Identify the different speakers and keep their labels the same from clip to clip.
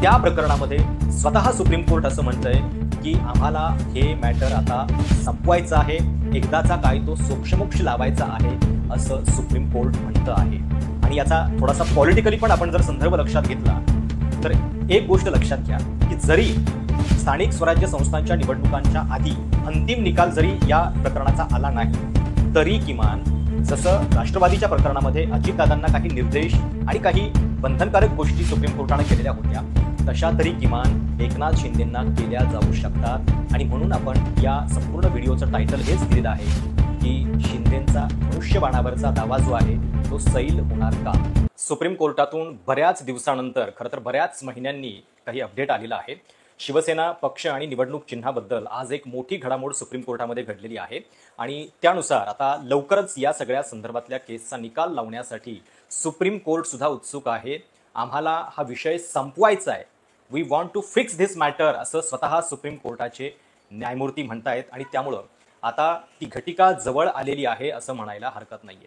Speaker 1: त्या प्रकरणामध्ये स्वतः सुप्रीम कोर्ट असं म्हणतंय की आम्हाला हे मॅटर आता संपवायचं आहे, एकदाचा काय तो सोक्षमोक्ष लावायचा आहे असं सुप्रीम कोर्ट म्हणतं आहे। आणि याचा थोडासा पॉलिटिकली पण आपण जर संदर्भ लक्षात घेतला तर एक गोष्ट लक्षात घ्या की जरी स्थानिक स्वराज्य संस्थांच्या निवडणुकांच्या आधी अंतिम निकाल जरी या प्रकरणाचा आला नाही तरी किमान जसं राष्ट्रवादीच्या प्रकरणामध्ये अजितदादांना काही निर्देश आणि काही बंधनकारक गोष्टी सुप्रीम कोर्टाने केलेल्या होत्या तशा तरी किमान एकनाथ शिंदेंना केल्या जाऊ शकतात। आणि म्हणून आपण या संपूर्ण व्हिडिओचं टायटल हेच दिलेलं आहे की शिंदेंचा मनुष्यबाणावरचा दावा जो आहे तो सैल होणार का। सुप्रीम कोर्टातून बऱ्याच दिवसानंतर खरं तर बऱ्याच महिन्यांनी काही अपडेट आलेला आहे। शिवसेना पक्ष आणि निवडणूक चिन्हाबद्दल आज एक मोठी घडामोड सुप्रीम कोर्टामध्ये घडलेली आहे आणि त्यानुसार आता लवकरच या सगळ्या संदर्भातल्या केसचा निकाल लावण्यासाठी सुप्रीम कोर्ट सुद्धा उत्सुक आहे। आम्हाला हा विषय संपवायचा आहे, we want to fix this matter असं स्वतः सुप्रीम कोर्टाचे न्यायमूर्ती म्हणतायत आणि त्यामुळं आता ती घटिका जवळ आलेली आहे असं म्हणायला हरकत नाहीये।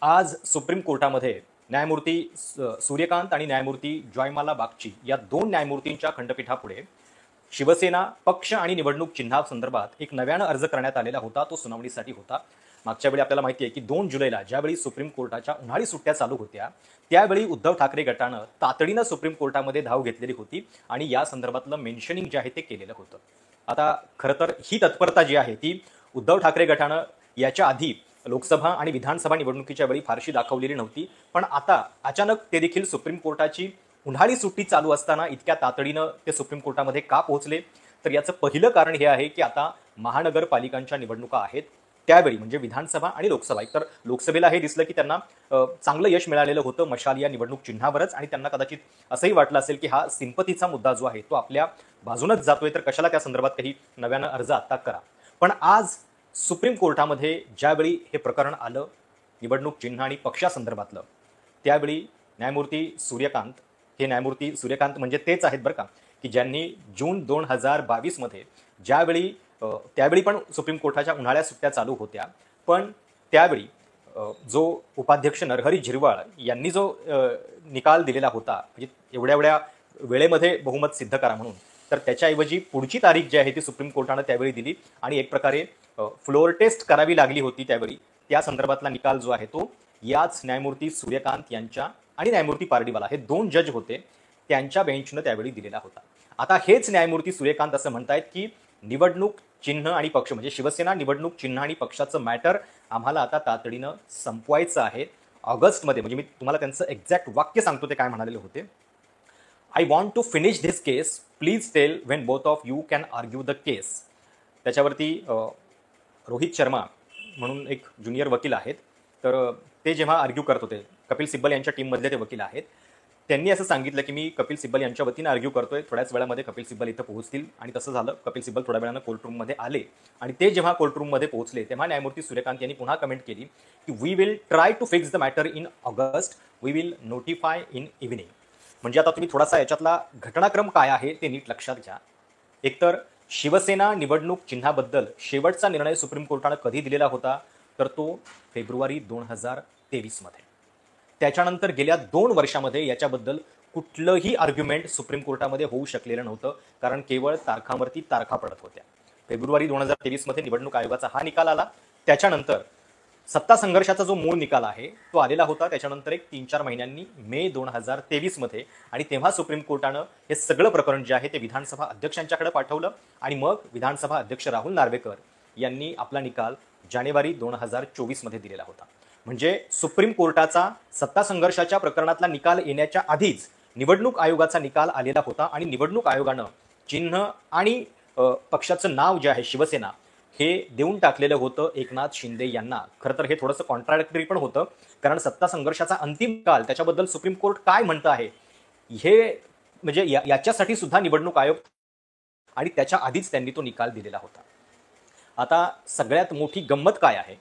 Speaker 1: आज सुप्रीम कोर्टामध्ये न्यायमूर्ती सूर्यकांत आणि न्यायमूर्ती जॉयमाला बागची या दोन न्यायमूर्तींच्या खंडपीठापुढे शिवसेना पक्ष आणि निवडणूक चिन्हासंदर्भात एक नव्यानं अर्ज करण्यात आलेला होता, तो सुनावणीसाठी होता। मागच्या वेळी आपल्याला माहिती आहे की 2 जुलैला ज्यावेळी सुप्रीम कोर्टाच्या उन्हाळी सुट्ट्या चालू होत्या त्यावेळी उद्धव ठाकरे गटानं तातडीनं सुप्रीम कोर्टामध्ये धाव घेतलेली होती आणि या संदर्भातलं मेन्शनिंग जे आहे ते केलेलं होतं। आता खरं तर ही तत्परता जी आहे ती उद्धव ठाकरे गटानं याच्या आधी लोकसभा आणि विधानसभा निवडणुकीच्या वेळी फारशी दाखवलेली नव्हती, पण आता अचानक ते देखील सुप्रीम कोर्टाची उन्हाळी सुट्टी चालू असताना इतक्या तातडीनं ते सुप्रीम कोर्टामध्ये का पोहोचले तर याचं पहिलं कारण हे आहे की आता महानगरपालिकांच्या निवडणुका आहेत त्यावेळी म्हणजे विधानसभा आणि लोकसभा। तर लोकसभेला हे दिसलं की त्यांना चांगलं यश मिळालेलं होतं मशाल या निवडणूक चिन्हावरच आणि त्यांना कदाचित असंही वाटलं असेल की हा सिंपतीचा मुद्दा जो आहे तो आपल्या बाजूनच जातोय तर कशाला त्या संदर्भात काही नव्यानं अर्ज आत्ता करा। पण आज सुप्रीम कोर्टामध्ये ज्यावेळी हे प्रकरण आलं निवडणूक चिन्ह आणि पक्षासंदर्भातलं त्यावेळी न्यायमूर्ती सूर्यकांत हे न्यायमूर्ती सूर्यकांत म्हणजे तेच आहेत बरं का की ज्यांनी जून 2022 मध्ये ज्यावेळी त्यावेळी पण सुप्रीम कोर्टाच्या उन्हाळ्या सुट्ट्या चालू होत्या पण त्यावेळी जो उपाध्यक्ष नरहरी झिरवाळ यांनी जो निकाल दिलेला होता म्हणजे एवढ्या वेळेमध्ये बहुमत सिद्ध करा म्हणून तर त्याच्याऐवजी पुढची तारीख जी आहे ती सुप्रीम कोर्टानं त्यावेळी दिली आणि एक प्रकारे फ्लोअर टेस्ट करावी लागली होती त्यावेळी त्या संदर्भातला निकाल जो आहे तो याच न्यायमूर्ती सूर्यकांत यांच्या आणि न्यायमूर्ती पारडीवाला हे 2 जज होते त्यांच्या बेंचनं त्यावेळी दिलेला होता। आता हेच न्यायमूर्ती सूर्यकांत असं म्हणतायत की निवडणूक चिन्ह आणि पक्ष म्हणजे शिवसेना निवडणूक चिन्ह आणि पक्षाचं मॅटर आम्हाला आता तातडीनं संपवायचं आहे ऑगस्टमध्ये। म्हणजे मी तुम्हाला त्यांचं एक्झॅक्ट वाक्य सांगतो ते काय म्हणालेले होते। I want to finish this case, please tell when both of you can argue the case. त्याच्यावरती रोहित शर्मा म्हणून एक ज्युनियर वकील आहेत तर ते जेव्हा आर्ग्यू करत होते कपिल सिब्बल यांच्या टीममधले ते वकील आहेत त्यांनी असं सांगितलं की मी कपिल सिब्बल यांच्या वतीनं आर्ग्यू करतोय, थोड्याच वेळामध्ये कपिल सिब्बल इथं पोहोचतील आणि तसं झालं। कपिल सिब्बल थोड्या वेळानं कोर्टरूममध्ये आले आणि ते जेव्हा कोर्टरूममध्ये पोहोचले तेव्हा न्यायमूर्ती सूर्यकांत यांनी पुन्हा कमेंट केली की we will try to fix the matter in August, we will notify in evening. म्हणजे आता तुम्ही थोडासा याच्यातला घटनाक्रम काय आहे ते नीट लक्षात घ्या। एकतर शिवसेना निवडणूक चिन्हाबद्दल शेवटचा निर्णय सुप्रीम कोर्टानं कधी दिलेला होता तर तो फेब्रुवारी 2023 मध्ये। त्याच्यानंतर गेल्या 2 वर्षामध्ये याच्याबद्दल कुठलंही आर्ग्युमेंट सुप्रीम कोर्टामध्ये होऊ शकलेलं नव्हतं कारण केवळ तारखांवरती तारखा पडत होत्या। फेब्रुवारी 2023 मध्ये निवडणूक आयोगाचा हा निकाल आला, त्याच्यानंतर सत्ता संघर्षाचा जो मूळ निकाल आहे तो आलेला होता, त्याच्यानंतर एक 3-4 महिन्यांनी मे 2023 मध्ये आणि तेव्हा सुप्रीम कोर्टानं हे सगळं प्रकरण जे आहे ते विधानसभा अध्यक्षांच्याकडे पाठवलं आणि मग विधानसभा अध्यक्ष राहुल नार्वेकर यांनी आपला निकाल जानेवारी 2024 मध्ये दिलेला होता। म्हणजे सुप्रीम कोर्टाचा सत्ता संघर्षाच्या प्रकरणातला निकाल येण्याच्या आधीच निवडणूक आयोगाचा निकाल आलेला होता आणि निवडणूक आयोगानं चिन्ह आणि पक्षाचं नाव जे आहे शिवसेना हे देऊन टाकलेलं होतं एकनाथ शिंदे यांना। खरं तर हे थोडंसं कॉन्ट्राडिक्टरी पण होतं कारण सत्ता संघर्षाचा अंतिम निकाल त्याच्याबद्दल सुप्रीम कोर्ट काय म्हणतं आहे हे म्हणजे याच्यासाठी सुद्धा निवडणूक आयोग आणि त्याच्या आधीच त्यांनी तो निकाल दिलेला होता। आता सगळ्यात मोठी गंमत काय आहे,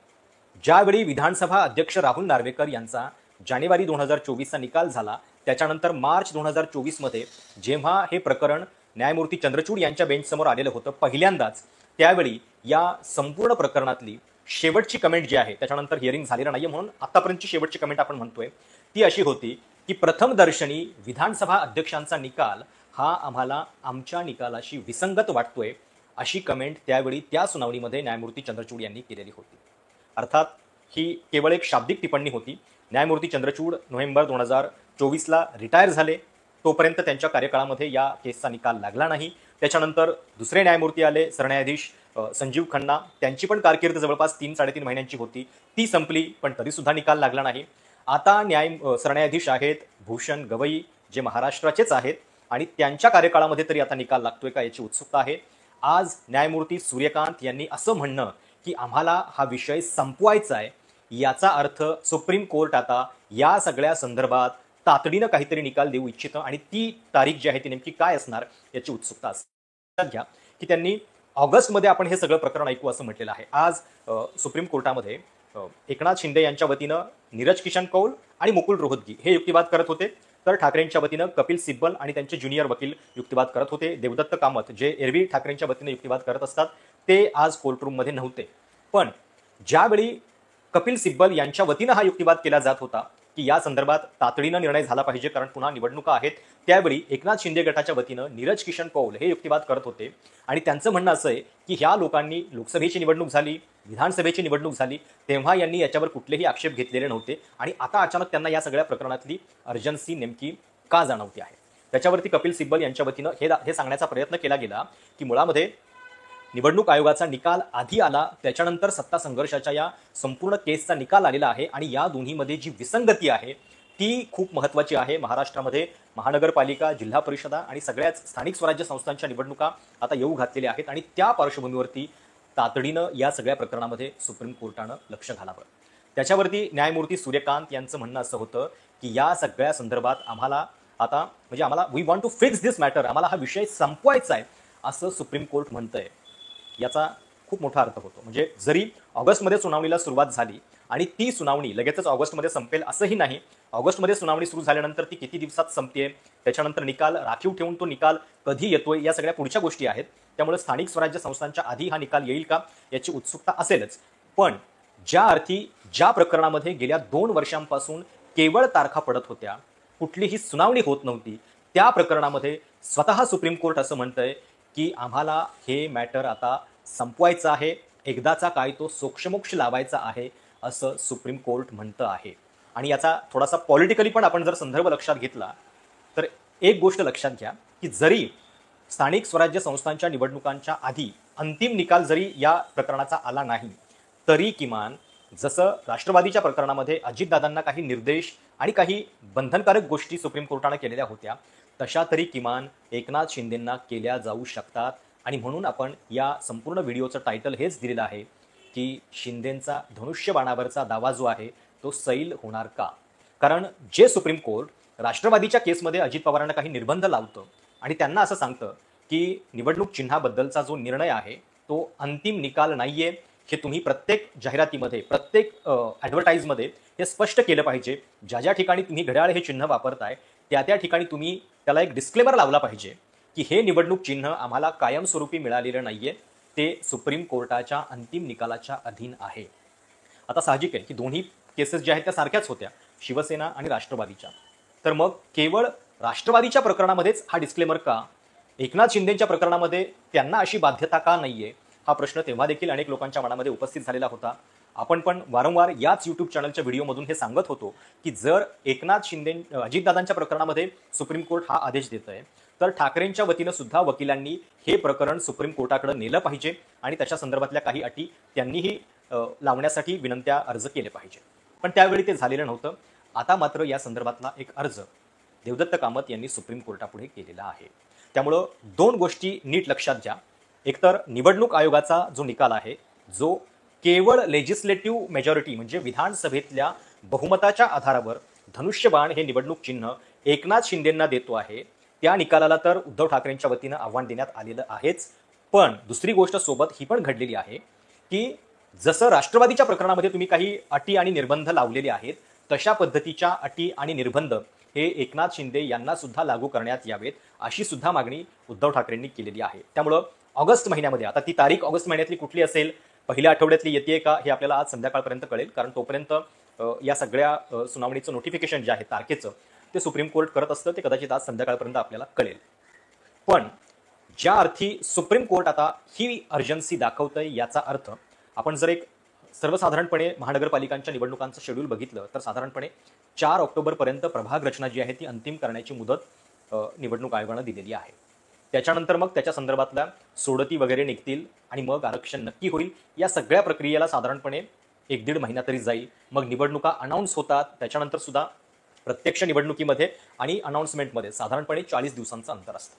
Speaker 1: ज्यावेळी विधानसभा अध्यक्ष राहुल नार्वेकर यांचा जानेवारी 2024चा निकाल झाला त्याच्यानंतर मार्च 2024 मध्ये जेव्हा हे प्रकरण न्यायमूर्ती चंद्रचूड यांच्या बेंचसमोर आलेलं होतं पहिल्यांदाच त्यावेळी या संपूर्ण प्रकरणातली शेवटची कमेंट जी आहे त्याच्यानंतर हिअरिंग झालेलं नाहीये म्हणून आतापर्यंतची शेवटची कमेंट आपण म्हणतोय ती अशी होती की प्रथम दर्शनी विधानसभा अध्यक्षांचा निकाल हा आम्हाला आमच्या निकालाशी विसंगत वाटतोय, अशी कमेंट त्यावेळी त्या सुनावणीमध्ये न्यायमूर्ती चंद्रचूड यांनी केलेली होती. अर्थात ही केवळ एक शाब्दिक टिप्पणी होती. न्यायमूर्ती चंद्रचूड नोव्हेंबर 2024ला रिटायर झाले. तोपर्यंत त्यांच्या कार्यकाळामध्ये या केसचा निकाल लागला नाही. त्याच्यानंतर दुसरे न्यायमूर्ती आले, सरन्यायाधीश संजीव खन्ना. त्यांची पण कारकीर्द जवळपास 3-3.5 महिन्यांची होती. ती संपली, पण तरीसुद्धा निकाल लागला नाही. आता सरन्यायाधीश आहेत भूषण गवई, जे महाराष्ट्राचेच आहेत, आणि त्यांच्या कार्यकाळामध्ये तरी आता निकाल लागतोय का याची उत्सुकता आहे. आज न्यायमूर्ती सूर्यकांत यांनी असं म्हणणं की आम्हाला हा विषय संपवायचा आहे, याचा अर्थ सुप्रीम कोर्ट आता या सगळ्या संदर्भात तातडीनं काहीतरी निकाल देऊ इच्छितं, आणि ती तारीख जी आहे ती नेमकी काय असणार याची उत्सुकता असते. घ्या की त्यांनी ऑगस्टमध्ये आपण हे सगळं प्रकरण ऐकू असं म्हटलेलं आहे. आज सुप्रीम कोर्टामध्ये एकनाथ शिंदे यांच्या वतीनं नीरज किशन कौल आणि मुकुल रोहतगी हे युक्तिवाद करत होते, तर ठाकरेंच्या वतीनं कपिल सिब्बल आणि त्यांचे ज्युनियर वकील युक्तिवाद करत होते. देवदत्त कामत, जे एरवी ठाकरेंच्या वतीनं युक्तिवाद करत असतात, ते आज कोर्टरूममध्ये नव्हते. पण ज्यावेळी कपिल सिब्बल यांच्या वतीनं हा युक्तिवाद केला जात होता की या संदर्भात तातडीनं निर्णय झाला पाहिजे कारण पुन्हा निवडणुका आहेत, त्यावेळी एकनाथ शिंदे गटाच्या वतीनं नीरज किशन कौल हे युक्तिवाद करत होते. आणि त्यांचं म्हणणं असं आहे की ह्या लोकांनी लोकसभेची निवडणूक झाली, विधानसभेची निवडणूक झाली, तेव्हा यांनी याच्यावर कुठलेही आक्षेप घेतलेले नव्हते, आणि आता अचानक त्यांना या सगळ्या प्रकरणातली अर्जन्सी नेमकी का जाणवते आहे. त्याच्यावरती कपिल सिब्बल यांच्या वतीनं हे सांगण्याचा प्रयत्न केला गेला की मुळामध्ये निवडणूक आयोगाचा निकाल आधी आला, त्याच्यानंतर सत्ता संघर्षाच्या या संपूर्ण केसचा निकाल आलेला आहे, आणि या दोन्हीमध्ये जी विसंगती आहे ती खूप महत्त्वाची आहे. महाराष्ट्रामध्ये महानगरपालिका, जिल्हा परिषदा आणि सगळ्याच स्थानिक स्वराज्य संस्थांच्या निवडणुका आता येऊ घातलेल्या आहेत, आणि त्या पार्श्वभूमीवरती तातडीनं या सगळ्या प्रकरणामध्ये सुप्रीम कोर्टानं लक्ष घालावं. त्याच्यावरती न्यायमूर्ती सूर्यकांत यांचं म्हणणं असं होतं की या सगळ्या संदर्भात आम्हाला we want to fix this matter, आम्हाला हा विषय संपवायचा आहे असं सुप्रीम कोर्ट म्हणतंय. याचा खूप मोठा अर्थ होतो. म्हणजे जरी ऑगस्टमध्ये सुनावणीला सुरुवात झाली आणि ती सुनावणी लगेचच ऑगस्टमध्ये संपेल असंही नाही. ऑगस्टमध्ये सुनावणी सुरू झाल्यानंतर ती किती दिवसात संपते, त्याच्यानंतर निकाल राखीव ठेवून तो निकाल कधी येतोय, या सगळ्या पुढच्या गोष्टी आहेत. त्यामुळे स्थानिक स्वराज्य संस्थांच्या आधी हा निकाल येईल का याची उत्सुकता असेलच. पण ज्या प्रकरणामध्ये गेल्या 2 वर्षांपासून केवळ तारखा पडत होत्या, कुठलीही सुनावणी होत नव्हती, त्या प्रकरणामध्ये स्वतः सुप्रीम कोर्ट असं म्हणतंय की आम्हाला हे मॅटर आता संपवायचं आहे, एकदाचा काय तो सोक्षमोक्ष लावायचा आहे असं सुप्रीम कोर्ट म्हणतं आहे. आणि याचा थोडासा पॉलिटिकली पण आपण जर संदर्भ लक्षात घेतला तर एक गोष्ट लक्षात घ्या की जरी स्थानिक स्वराज्य संस्थांच्या निवडणुकांच्या आधी अंतिम निकाल जरी या प्रकरणाचा आला नाही, तरी किमान जसं राष्ट्रवादीच्या प्रकरणामध्ये अजितदादांना काही निर्देश आणि काही बंधनकारक गोष्टी सुप्रीम कोर्टाने केलेल्या होत्या, तशा तरी किमान एकनाथ शिंदेंना केल्या जाऊ शकतात. आणि म्हणून आपण या संपूर्ण व्हिडिओचं टायटल हेच दिलेलं आहे की शिंदेंचा धनुष्यबाणावरचा दावा जो आहे तो सैल होणार का. कारण जे सुप्रीम कोर्ट राष्ट्रवादीच्या केसमध्ये अजित पवारांना काही निर्बंध लावतं आणि त्यांना असं सांगतं की निवडणूक चिन्हाबद्दलचा जो निर्णय आहे तो अंतिम निकाल नाहीये, हे तुम्ही प्रत्येक जाहिरातीमध्ये, प्रत्येक ॲडव्हर्टाईजमध्ये हे स्पष्ट केलं पाहिजे. ज्या ठिकाणी तुम्ही घड्याळ हे चिन्ह वापरताय त्या ठिकाणी तुम्ही त्याला एक डिस्क्लेमर लावला पाहिजे की हे निवडणूक चिन्ह आम्हाला कायमस्वरूपी मिळालेलं नाहीये, ते सुप्रीम कोर्टाच्या अंतिम निकालाच्या अधीन आहे. आता साहजिक आहे की दोन्ही केसेस ज्या आहेत त्या सारख्याच होत्या, शिवसेना आणि राष्ट्रवादीच्या. तर मग केवळ राष्ट्रवादीच्या प्रकरणामध्येच हा डिस्क्लेमर का, एकनाथ शिंदेच्या प्रकरणामध्ये त्यांना अशी बाध्यता का नाहीये, हा प्रश्न तेव्हा देखील अनेक लोकांच्या मनामध्ये उपस्थित झालेला होता. आपण पण वारंवार याच यूट्यूब चॅनलच्या व्हिडिओमधून हे सांगत होतो की जर एकनाथ शिंदे अजितदादांच्या प्रकरणामध्ये सुप्रीम कोर्ट हा आदेश देत आहे, तर ठाकरेंच्या वतीनं सुद्धा वकिलांनी हे प्रकरण सुप्रीम कोर्टाकडे नेलं पाहिजे आणि त्याच्या संदर्भातल्या काही अटी त्यांनीही लावण्यासाठी विनंत्या अर्ज केले पाहिजे. पण त्यावेळी ते झालेलं नव्हतं. आता मात्र या संदर्भातला एक अर्ज देवदत्त कामत यांनी सुप्रीम कोर्टापुढे केलेला आहे. त्यामुळं 2 गोष्टी नीट लक्षात घ्या. एकतर निवडणूक आयोगाचा जो निकाल आहे, जो केवळ लेजिस्लेटिव्ह मेजॉरिटी म्हणजे विधानसभेतल्या बहुमताच्या आधारावर धनुष्यबाण हे निवडणूक चिन्ह एकनाथ शिंदेंना देतो आहे, त्या निकालाला तर उद्धव ठाकरेंच्या वतीनं आव्हान देण्यात आलेलं आहेच. पण दुसरी गोष्ट सोबत ही पण घडलेली आहे की जसं राष्ट्रवादीच्या प्रकरणामध्ये तुम्ही काही अटी आणि निर्बंध लावलेले आहेत, तशा पद्धतीच्या अटी आणि निर्बंध हे एकनाथ शिंदे यांना सुद्धा लागू करण्यात यावेत, अशी सुद्धा मागणी उद्धव ठाकरेंनी केलेली आहे. त्यामुळं ऑगस्ट महिन्यामध्ये, आता ती तारीख ऑगस्ट महिन्यातली कुठली असेल, पहिल्या आठवड्यातली येते का हे आपल्याला आज संध्याकाळपर्यंत कळेल, कारण तोपर्यंत या सगळ्या सुनावणीचं नोटिफिकेशन जे आहे तारखेचं ते सुप्रीम कोर्ट करत असतं ते कदाचित आज संध्याकाळपर्यंत आपल्याला कळेल. पण ज्या अर्थी सुप्रीम कोर्ट आता ही अर्जन्सी दाखवतंय याचा अर्थ आपण जर एक सर्वसाधारणपणे महानगरपालिकांच्या निवडणुकांचं शेड्यूल बघितलं तर साधारणपणे 4 ऑक्टोबरपर्यंत प्रभाग रचना जी आहे ती अंतिम करण्याची मुदत निवडणूक आयोगानं दिलेली आहे. त्याच्यानंतर मग त्याच्या संदर्भातल्या सोडती वगैरे निघतील आणि मग आरक्षण नक्की होईल. या सगळ्या प्रक्रियेला साधारणपणे 1-1.5 महिना तरी जाईल. मग निवडणुका अनाऊन्स होतात, त्याच्यानंतर सुद्धा प्रत्यक्ष निवडणुकीमध्ये आणि अनाऊन्समेंटमध्ये साधारणपणे 40 दिवसांचं अंतर असतं.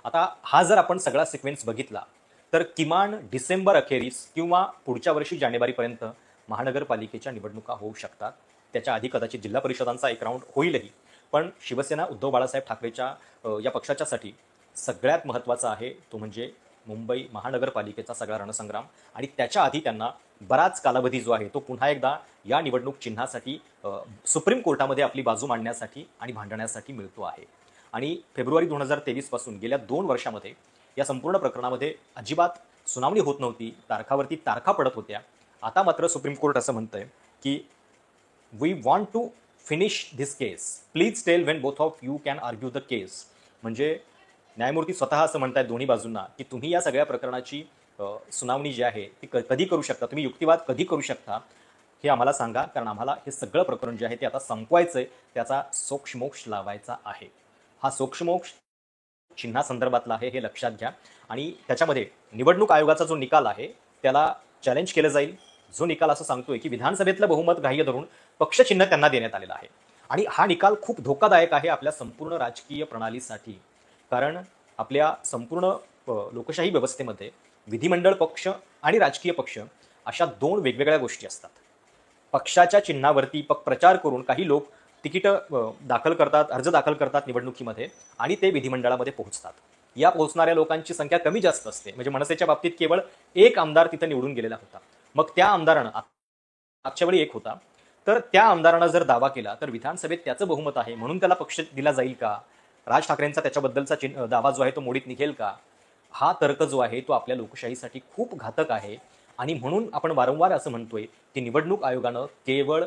Speaker 1: आता हा जर आपण सगळा सिक्वेन्स बघितला तर किमान डिसेंबर अखेरीस किंवा पुढच्या वर्षी जानेवारीपर्यंत महानगरपालिकेच्या निवडणुका होऊ शकतात. त्याच्या आधी कदाचित जिल्हा परिषदांचा एक राऊंड होईलही. पण शिवसेना उद्धव बाळासाहेब ठाकरेच्या या पक्षाच्यासाठी सगळ्यात महत्त्वाचा आहे तो म्हणजे मुंबई महानगरपालिकेचा सगळा रणसंग्राम आणि त्याच्या आधी त्यांना बराच कालावधी जो आहे तो पुन्हा एकदा या निवडणूक चिन्हासाठी सुप्रीम कोर्टामध्ये आपली बाजू मांडण्यासाठी आणि भांडण्यासाठी मिळतो आहे. आणि फेब्रुवारी 2023 पासून गेल्या 2 वर्षामध्ये या संपूर्ण प्रकरणामध्ये अजिबात सुनावणी होत नव्हती, तारखावरती तारखा पडत होत्या. आता मात्र सुप्रीम कोर्ट असं म्हणतंय की we want to finish this case, please tell when both of you can argue the case. म्हणजे न्यायमूर्ती स्वतः असं म्हणतायत दोन्ही बाजूंना की तुम्ही या सगळ्या प्रकरणाची सुनावणी जी आहे ती कधी करू शकता, तुम्ही युक्तिवाद कधी करू शकता हे आम्हाला सांगा, कारण आम्हाला हे सगळं प्रकरण जे आहे ते आता संपवायचंय, त्याचा सोक्षमोक्ष लावायचा आहे. हा सोक्षमोक्ष चिन्हासंदर्भातला आहे हे लक्षात घ्या. आणि त्याच्यामध्ये निवडणूक आयोगाचा जो निकाल आहे त्याला चॅलेंज केलं जाईल. जो निकाल असं सांगतोय की विधानसभेतलं बहुमत ग्राह्य धरून पक्षचिन्ह त्यांना देण्यात आलेलं आहे. आणि हा निकाल खूप धोकादायक आहे आपल्या संपूर्ण राजकीय प्रणालीसाठी. कारण आपल्या संपूर्ण लोकशाही व्यवस्थेमध्ये विधिमंडळ पक्ष आणि राजकीय पक्ष अशा 2 वेगवेगळ्या गोष्टी असतात. पक्षाच्या चिन्हावरती प्रचार करून काही लोक तिकीटं दाखल करतात, अर्ज दाखल करतात निवडणुकीमध्ये आणि ते विधिमंडळामध्ये पोहोचतात. या पोहोचणाऱ्या लोकांची संख्या कमी जास्त असते. म्हणजे मनसेच्या बाबतीत केवळ 1 आमदार तिथं निवडून गेलेला होता. मग त्या आमदारानं मागच्या वेळी 1 होता, तर त्या आमदारानं जर दावा केला तर विधानसभेत त्याचं बहुमत आहे म्हणून त्याला पक्ष दिला जाईल का? राज ठाकरेंचा त्याच्याबद्दलचा दावा जो आहे तो मोडीत निघेल का? हा तर्क जो आहे तो आपल्या लोकशाहीसाठी खूप घातक आहे. आणि म्हणून आपण वारंवार असं म्हणतोय की निवडणूक आयोगानं केवळ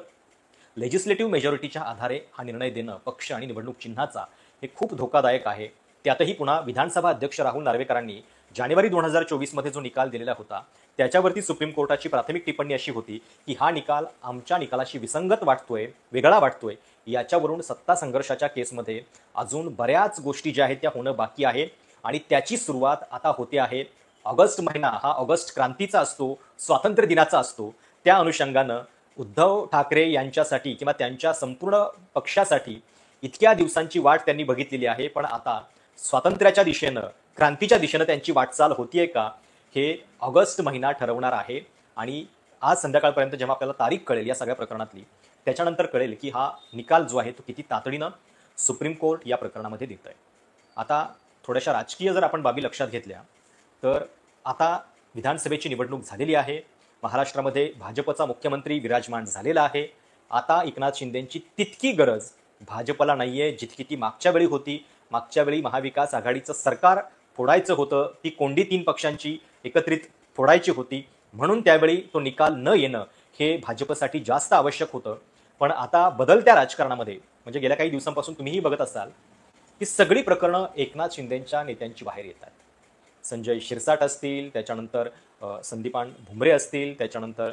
Speaker 1: लेजिस्लेटिव्ह मेजॉरिटीच्या आधारे हा निर्णय देणं पक्ष आणि निवडणूक चिन्हाचा हे खूप धोकादायक आहे. त्यातही पुन्हा विधानसभा अध्यक्ष राहुल नार्वेकरांनी जानेवारी 2024 मध्ये जो निकाल दिलेला होता त्याच्यावरती सुप्रीम कोर्टाची प्राथमिक टिप्पणी अशी होती की हा निकाल आमच्या निकालाशी विसंगत वाटतोय, वेगळा वाटतोय. याच्यावरून सत्ता संघर्षाच्या केसमध्ये अजून बऱ्याच गोष्टी ज्या आहेत त्या होणं बाकी आहे आणि त्याची सुरुवात आता होते आहे. ऑगस्ट महिना हा ऑगस्ट क्रांतीचा असतो, स्वातंत्र्य दिनाचा असतो. त्या अनुषंगानं उद्धव ठाकरे यांच्यासाठी किंवा त्यांच्या संपूर्ण पक्षासाठी इतक्या दिवसांची वाट त्यांनी बघितलेली आहे. पण आता स्वातंत्र्याच्या दिशेनं, क्रांतीच्या दिशेनं त्यांची वाटचाल होतीये का हे ऑगस्ट महिना ठरवणार आहे. आणि आज संध्याकाळपर्यंत जेव्हा आपल्याला तारीख कळेल या सगळ्या प्रकरणातली त्याच्यानंतर कळेल की हा निकाल जो आहे तो किती तातडीनं सुप्रीम कोर्ट या प्रकरणामध्ये देत आहे. आता थोड्याशा राजकीय जर आपण बाबी लक्षात घेतल्या तर आता विधानसभेची निवडणूक झालेली आहे. महाराष्ट्रामध्ये भाजपचा मुख्यमंत्री विराजमान झालेला आहे. आता एकनाथ शिंदेंची तितकी गरज भाजपला नाहीये जितकी ती मागच्या वेळी होती. मागच्या वेळी महाविकास आघाडीचं सरकार फोडायचं होतं, ती कोंडी 3 पक्षांची एकत्रित फोडायची होती. म्हणून त्यावेळी तो निकाल न येणं हे भाजपसाठी जास्त आवश्यक होतं. पण आता बदलत्या राजकारणामध्ये म्हणजे गेल्या काही दिवसांपासून तुम्हीही बघत असाल की सगळी प्रकरणं एकनाथ शिंदेंच्या नेत्यांची बाहेर येतात. संजय शिरसाट असतील, त्याच्यानंतर संदीपान भुमरे असतील, त्याच्यानंतर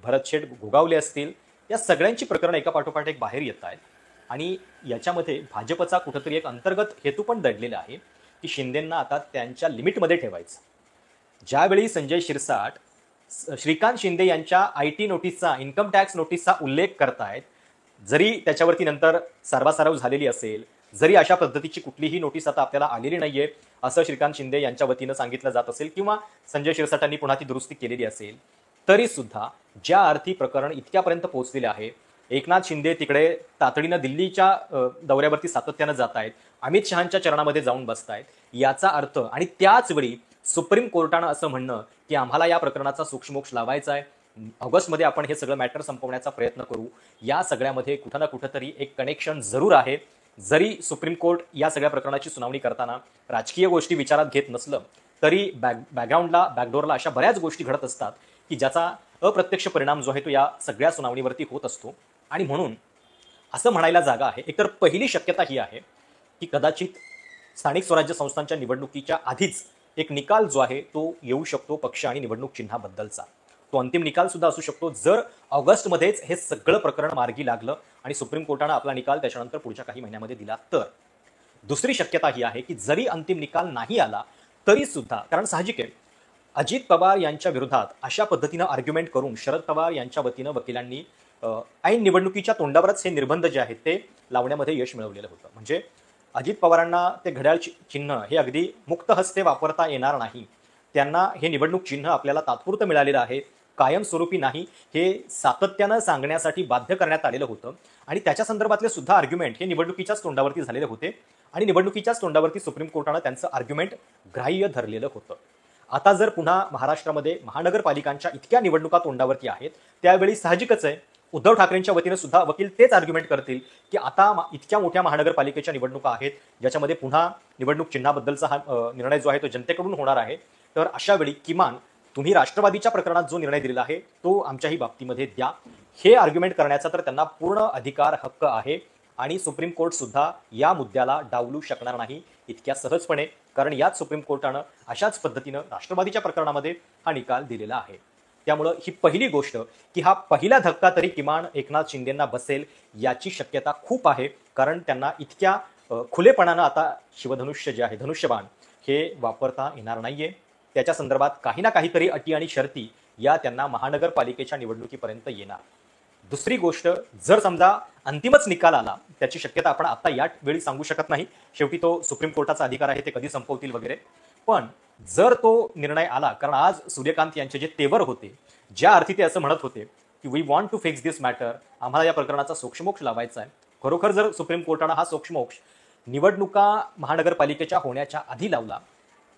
Speaker 1: भरतशेठ गोगावले असतील, या सगळ्यांची प्रकरणं एकापाठोपाठ एक बाहेर येत आहेत. आणि याच्यामध्ये भाजपचा कुठंतरी एक अंतर्गत हेतू पण दडलेला आहे की शिंदेंना आता त्यांच्या लिमिटमध्ये ठेवायचं. ज्यावेळी संजय शिरसाट श्रीकांत शिंदे यांच्या IT नोटीसचा, इन्कम टॅक्स नोटीसचा उल्लेख करतायत, जरी त्याच्यावरती नंतर सारवासारव झालेली असेल, जरी अशा पद्धतीची कुठलीही नोटीस आता आपल्याला आलेली नाहीये असं श्रीकांत शिंदे यांच्या वतीनं सांगितलं जात असेल किंवा संजय शिरसाटांनी पुन्हा ती दुरुस्ती केलेली असेल, तरी सुद्धा ज्या अर्थी प्रकरण इतक्यापर्यंत पोहोचलेले आहे, एकनाथ शिंदे तिकडे तातडीनं दिल्लीच्या दौऱ्यावरती सातत्यानं जात आहेत, अमित शहांच्या चरणामध्ये जाऊन बसतायत, याचा अर्थ आणि त्याच वेळी सुप्रीम कोर्टानं असं म्हणणं की आम्हाला या प्रकरणाचा सूक्ष्मोक्ष लावायचा आहे, ऑगस्टमध्ये आपण हे सगळं मॅटर संपवण्याचा प्रयत्न करू. या सगळ्यामध्ये कुठं ना कुठंतरी एक कनेक्शन जरूर आहे. जरी सुप्रीम कोर्ट या सगळ्या प्रकरणाची सुनावणी करताना राजकीय गोष्टी विचारात घेत नसलं तरी बॅकग्राऊंडला, बॅकडोरला अशा बऱ्याच गोष्टी घडत असतात की ज्याचा अप्रत्यक्ष परिणाम जो आहे तो या सगळ्या सुनावणीवरती होत असतो. आणि म्हणून असं म्हणायला जागा आहे, एकतर पहिली शक्यता ही आहे की कदाचित स्थानिक स्वराज्य संस्थांच्या निवडणुकीच्या आधीच एक निकाल जो आहे तो येऊ शकतो पक्ष आणि निवडणूक चिन्हाबद्दलचा. तो अंतिम निकाल सुद्धा असू शकतो जर ऑगस्टमध्येच हे सगळं प्रकरण मार्गी लागलं आणि सुप्रीम कोर्टानं आपला निकाल त्याच्यानंतर पुढच्या काही महिन्यामध्ये दिला तर. दुसरी शक्यता ही आहे की जरी अंतिम निकाल नाही आला तरी सुद्धा, कारण साहजिक आहे, अजित पवार यांच्या विरोधात अशा पद्धतीनं आर्ग्युमेंट करून शरद पवार यांच्या वतीनं वकिलांनी ऐन निवडणुकीच्या तोंडावरच हे निर्बंध जे आहेत ते लावण्यामध्ये यश मिळवलेलं होतं. म्हणजे अजित पवारांना ते घड्याळ चिन्ह हे अगदी मुक्त हस्ते वापरता येणार नाही. त्यांना हे निवडणूक चिन्ह आपल्याला तात्पुरतं मिळालेलं आहे, कायमस्वरूपी नाही, हे सातत्यानं सांगण्यासाठी बाध्य करण्यात आलेलं होतं. आणि त्याच्या संदर्भातले सुद्धा आर्ग्युमेंट हे निवडणुकीच्याच तोंडावरती झालेले होते आणि निवडणुकीच्याच तोंडावरती सुप्रीम कोर्टानं त्यांचं आर्ग्युमेंट ग्राह्य धरलेलं होतं. आता जर पुन्हा महाराष्ट्रामध्ये महानगरपालिकांच्या इतक्या निवडणुका तोंडावरती आहेत, त्यावेळी साहजिकच आहे उद्धव ठाकरेंच्या वतीने सुद्धा वकील तेच आर्ग्युमेंट करतील की आता इतक्या मोठ्या महानगरपालिकेच्या निवडणुका आहेत ज्याच्यामध्ये पुन्हा निवडणूक चिन्हाबद्दलचा हा निर्णय जो आहे तो जनतेकडून होणार आहे. तर अशा वेळी किमान तुम्ही राष्ट्रवादीच्या प्रकरणात जो निर्णय दिलेला आहे तो आमच्याही बाबतीमध्ये द्या, हे आर्ग्युमेंट करण्याचा तर त्यांना पूर्ण अधिकार, हक्क आहे. आणि सुप्रीम कोर्ट सुद्धा या मुद्द्याला डावलू शकणार नाही इतक्या सहजपणे, कारण याच सुप्रीम कोर्टानं अशाच पद्धतीनं राष्ट्रवादीच्या प्रकरणामध्ये हा निकाल दिलेला आहे. त्यामुळं ही पहिली गोष्ट की हा पहिला धक्का तरी किमान एकनाथ शिंदेंना बसेल याची शक्यता खूप आहे, कारण त्यांना इतक्या खुलेपणानं आता शिवधनुष्य जे आहे, धनुष्यबाण, हे वापरता येणार नाहीये. त्याच्या संदर्भात काही ना काहीतरी अटी आणि शर्ती या त्यांना महानगरपालिकेच्या निवडणुकीपर्यंत येणार. दुसरी गोष्ट, जर समजा अंतिमच निकाल आला, त्याची शक्यता आपण आता या वेळी सांगू शकत नाही, शेवटी तो सुप्रीम कोर्टाचा अधिकार आहे, ते कधी संपवतील वगैरे. पण जर तो निर्णय आला, कारण आज सूर्यकांत यांचे जे तेवर होते, ज्या अर्थी ते असं म्हणत होते की we want to fix this matter, आम्हाला या प्रकरणाचा सोक्षमोक्ष लावायचा आहे, खरोखर जर सुप्रीम कोर्टानं हा सोक्षमोक्ष निवडणुका महानगरपालिकेच्या होण्याच्या आधी लावला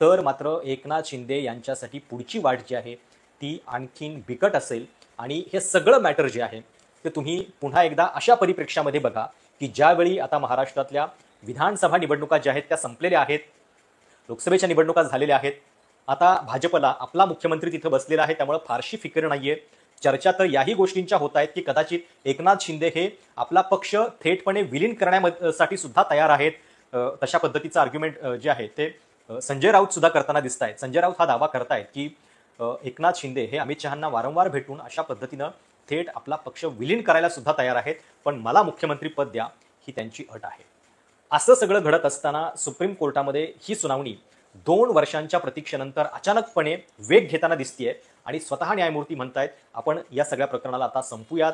Speaker 1: तर मात्र एकनाथ शिंदे यांच्यासाठी पुढची वाट जी आहे ती आणखीन बिकट असेल. आणि हे सगळं मॅटर जे आहे ते तुम्ही पुन्हा एकदा अशा परिप्रेक्ष्यामध्ये बघा की ज्यावेळी आता महाराष्ट्रातल्या विधानसभा निवडणुका ज्या आहेत त्या संपलेल्या आहेत, लोकसभेच्या निवडणुका झालेल्या आहेत, आता भाजपला आपला मुख्यमंत्री तिथं बसलेला आहे, त्यामुळे फारशी फिकर नाहीये. चर्चा तर याही गोष्टींच्या होत आहेत की कदाचित एकनाथ शिंदे हे आपला पक्ष थेटपणे विलीन करण्यासाठी सुद्धा तयार आहेत. तशा पद्धतीचं आर्ग्युमेंट जे आहे ते संजय राऊत सुद्धा करताना दिसत आहेत. संजय राऊत हा दावा करतायत की एकनाथ शिंदे हे अमित शहांना वारंवार भेटून अशा पद्धतीनं थेट आपला पक्ष विलीन करायला सुद्धा तयार आहेत, पण मला मुख्यमंत्री पद द्या ही त्यांची अट आहे. असं सगळं घडत असताना सुप्रीम कोर्टामध्ये ही सुनावणी 2 वर्षांच्या प्रतीक्षेनंतर अचानकपणे वेग घेताना दिसतीये आणि स्वतः न्यायमूर्ती म्हणतायत आपण या सगळ्या प्रकरणाला आता संपूयात,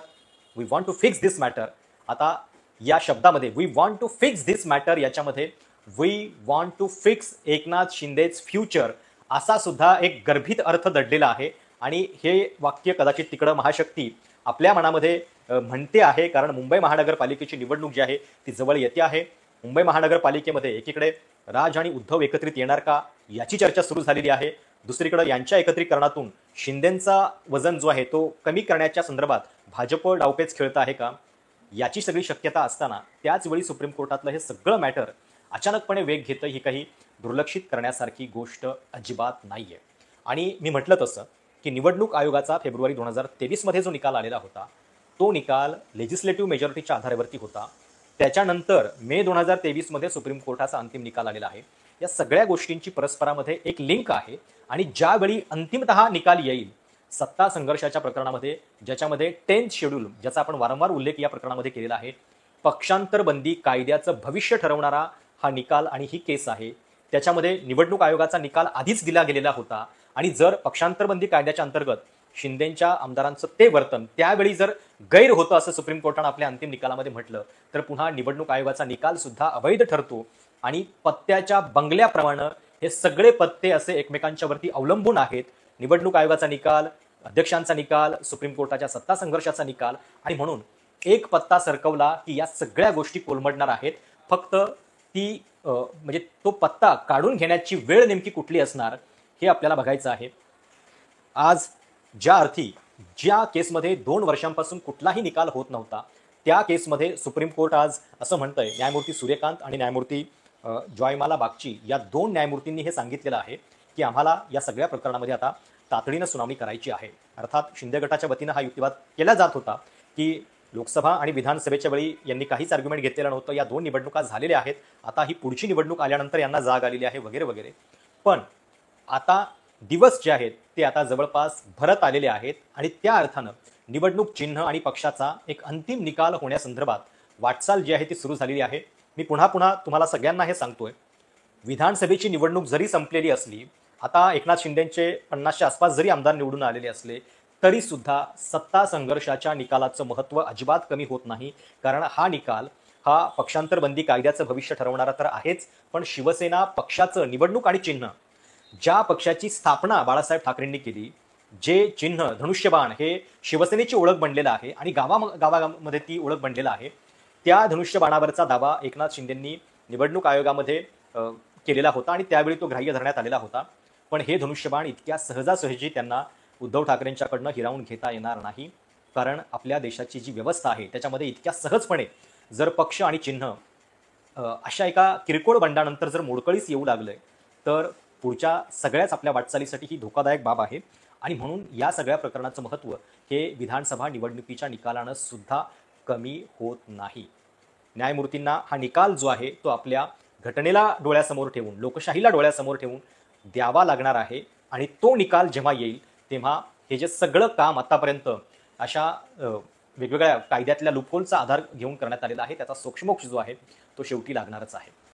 Speaker 1: we want to fix this matter. आता या शब्दामध्ये we want to fix this matter याच्यामध्ये we want to fix Eknath शिंदेच फ्युचर असा सुद्धा एक गर्भित अर्थ दडलेला आहे. आणि हे वाक्य कदाचित तिकडं महाशक्ती आपल्या मनामध्ये म्हणते आहे, कारण मुंबई महानगरपालिकेची निवडणूक जी आहे ती जवळ येते आहे. मुंबई महानगरपालिकेमध्ये एकीकडे राज आणि उद्धव एकत्रित येणार का याची चर्चा सुरू झालेली आहे, दुसरीकडे यांच्या एकत्रीकरणातून शिंदेंचा वजन जो आहे तो कमी करण्याच्या संदर्भात भाजप डावपेच खेळत आहे का याची सगळी शक्यता असताना त्याच वेळी सुप्रीम कोर्टातलं हे सगळं मॅटर अचानकपणे वेग घेतं ही काही दुर्लक्षित करण्यासारखी गोष्ट अजिबात नाहीये. आणि मी म्हटलं तसं की निवडणूक आयोगाचा फेब्रुवारी 2023 मध्ये जो निकाल आलेला होता तो निकाल लेजिस्लेटिव्ह मेजॉरिटीच्या आधारावरती होता. त्याच्यानंतर मे 2023 मध्ये सुप्रीम कोर्टाचा अंतिम निकाल आलेला आहे. या सगळ्या गोष्टींची परस्परामध्ये एक लिंक आहे आणि ज्यावेळी अंतिमतः निकाल येईल सत्ता संघर्षाच्या प्रकरणामध्ये, ज्याच्यामध्ये 10th शेड्यूल ज्याचा आपण वारंवार उल्लेख या प्रकरणामध्ये केलेला आहे, पक्षांतर बंदी कायद्याचं भविष्य ठरवणारा हा निकाल आणि ही केस आहे. त्याच्यामध्ये निवडणूक आयोगाचा निकाल आधीच दिला गेलेला होता आणि जर पक्षांतरबंदी कायद्याच्या अंतर्गत शिंदेच्या आमदारांचं ते वर्तन त्यावेळी जर गैर होतं असं सुप्रीम कोर्टानं आपल्या अंतिम निकालामध्ये म्हटलं तर पुन्हा निवडणूक आयोगाचा निकाल सुद्धा अवैध ठरतो. आणि पत्त्याच्या बंगल्याप्रमाणे हे सगळे पत्ते असे एकमेकांच्या वरती अवलंबून आहेत. निवडणूक आयोगाचा निकाल, अध्यक्षांचा निकाल, सुप्रीम कोर्टाच्या सत्ता संघर्षाचा निकाल, आणि म्हणून एक पत्ता सरकवला की या सगळ्या गोष्टी कोलमडणार आहेत. फक्त ती म्हणजे तो पत्ता काढून घेण्याची वेळ नेमकी कुठली असणार हे आपल्याला बघायचं आहे. आज ज्या अर्थी ज्या केसमध्ये 2 वर्षांपासून कुठलाही निकाल होत नव्हता त्या केसमध्ये सुप्रीम कोर्ट आज असं म्हणतंय, न्यायमूर्ती सूर्यकांत आणि न्यायमूर्ती जॉयमाला बागची या 2 न्यायमूर्तींनी हे सांगितलेलं आहे की आम्हाला या सगळ्या प्रकरणामध्ये आता तातडीनं सुनावणी करायची आहे. अर्थात शिंदे गटाच्या वतीनं हा युक्तिवाद केला जात होता की लोकसभा आणि विधानसभेच्या वेळी यांनी काहीच आर्ग्युमेंट घेतलेलं नव्हतं. या 2 निवडणुका झालेल्या आहेत. आता ही पुढची निवडणूक आल्यानंतर यांना जाग आलेली आहे वगैरे वगैरे. पण आता दिवस जे आहेत ते आता जवळपास भरत आलेले आहेत आणि त्या अर्थानं निवडणूक चिन्ह आणि पक्षाचा एक अंतिम निकाल होण्यासंदर्भात वाटचाल जी आहे ती सुरू झालेली आहे. मी पुन्हा पुन्हा तुम्हाला सगळ्यांना हे सांगतोय, विधानसभेची निवडणूक जरी संपलेली असली, आता एकनाथ शिंदेचे 50च्या आसपास जरी आमदार निवडून आलेले असले, तरी सुद्धा सत्ता संघर्षाच्या निकालाचं महत्त्व अजिबात कमी होत नाही. कारण हा निकाल हा पक्षांतर बंदी कायद्याचं भविष्य ठरवणारा तर आहेच, पण शिवसेना पक्षाचं निवडणूक आणि चिन्ह, ज्या पक्षाची स्थापना बाळासाहेब ठाकरेंनी केली, जे चिन्ह धनुष्यबाण हे शिवसेनेची ओळख बनलेलं आहे आणि गावागावामध्ये ती ओळख बनलेलं आहे, त्या धनुष्यबाणावरचा दावा एकनाथ शिंदेंनी निवडणूक आयोगामध्ये केलेला होता आणि त्यावेळी तो ग्राह्य धरण्यात आलेला होता. पण हे धनुष्यबाण इतक्या सहजासहजी त्यांना उद्धव ठाकरेंच्याकडनं हिरावून घेता येणार नाही. कारण आपल्या देशाची जी व्यवस्था आहे त्याच्यामध्ये इतक्या सहजपणे जर पक्ष आणि चिन्ह अशा एका किरकोळ बंडानंतर जर मोडकळीस येऊ लागलंय, तर पुढच्या सगळ्याच आपल्या वाटचालीसाठी ही धोकादायक बाब आहे. आणि म्हणून या सगळ्या प्रकरणाचं महत्त्व हे विधानसभा निवडणुकीच्या निकालानं सुद्धा कमी होत नाही. न्यायमूर्तींना हा निकाल जो आहे तो आपल्या घटनेला डोळ्यासमोर ठेवून, लोकशाहीला डोळ्यासमोर ठेवून द्यावा लागणार आहे. आणि तो निकाल जेव्हा येईल तेव्हा हे जे सगळं काम आतापर्यंत अशा वेगवेगळ्या कायद्यातल्या लूपहोलचा आधार घेऊन करण्यात आलेला आहे, त्याचा सोक्षमोक्ष जो आहे तो शेवटी लागणारच आहे.